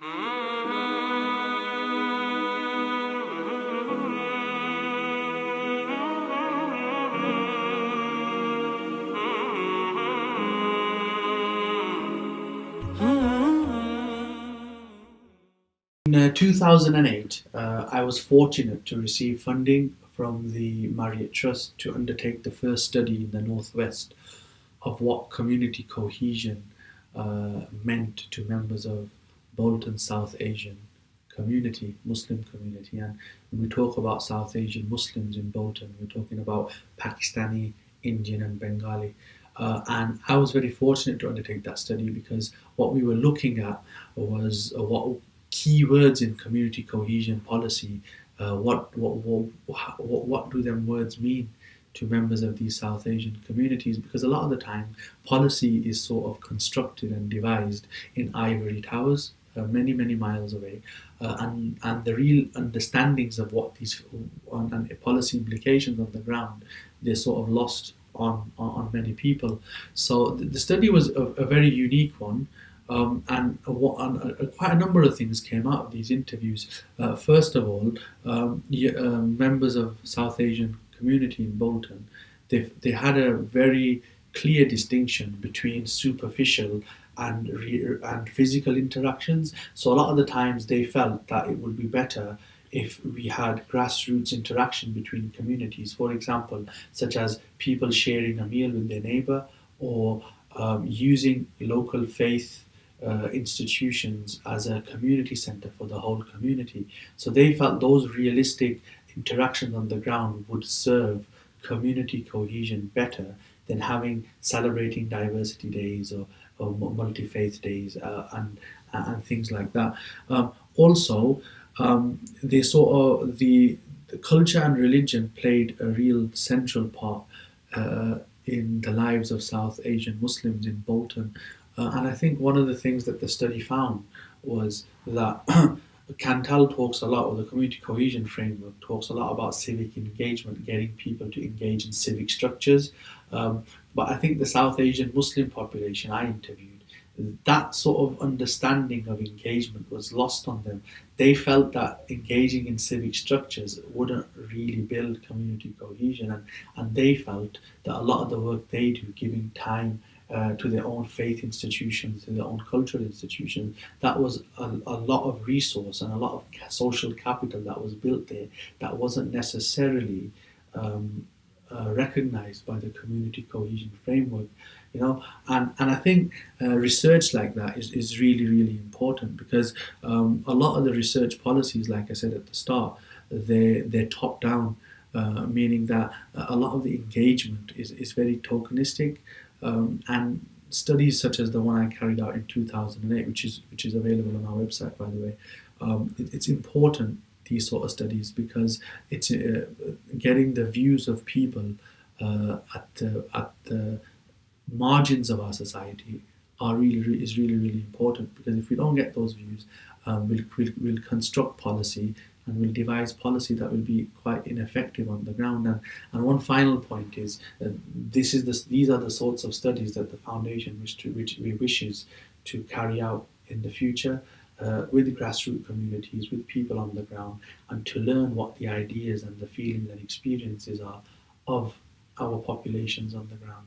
In 2008, I was fortunate to receive funding from the Marriott Trust to undertake the first study in the Northwest of what community cohesion meant to members of Bolton South Asian community, Muslim community. And when we talk about South Asian Muslims in Bolton, we're talking about Pakistani, Indian, and Bengali. And I was very fortunate to undertake that study because what we were looking at was what key words in community cohesion policy. What do them words mean to members of these South Asian communities? Because a lot of the time, policy is sort of constructed and devised in ivory towers, many miles away, and the real understandings of what these and policy implications on the ground, they're sort of lost on many people. So the study was a very unique one. Quite a number of things came out of these interviews. First of all, members of South Asian community in Bolton, they had a very clear distinction between superficial and physical interactions. So a lot of the times they felt that it would be better if we had grassroots interaction between communities, for example, such as people sharing a meal with their neighbor, or using local faith institutions as a community center for the whole community. So they felt those realistic interactions on the ground would serve community cohesion better than having celebrating diversity days or multi-faith days and things like that. Also, they saw the culture and religion played a real central part in the lives of South Asian Muslims in Bolton. And I think one of the things that the study found was that Cantal talks a lot, or the community cohesion framework talks a lot about civic engagement, getting people to engage in civic structures. But I think the South Asian Muslim population I interviewed, that sort of understanding of engagement was lost on them. They felt that engaging in civic structures wouldn't really build community cohesion, and they felt that a lot of the work they do, giving time to their own faith institutions, to their own cultural institutions, that was a lot of resource and a lot of social capital that was built there that wasn't necessarily recognized by the community cohesion framework. And I think research like that is really important, because a lot of the research policies, like I said at the start, they're top down, meaning that a lot of the engagement is very tokenistic, and studies such as the one I carried out in 2008, which is available on our website, by the way, it's important, these sort of studies, because it's getting the views of people at the margins of our society is really important, because if we don't get those views, we'll construct policy and we'll devise policy that will be quite ineffective on the ground. And one final point is these are the sorts of studies that the foundation wishes to carry out in the future, with grassroots communities, with people on the ground, and to learn what the ideas and the feelings and experiences are of our populations on the ground.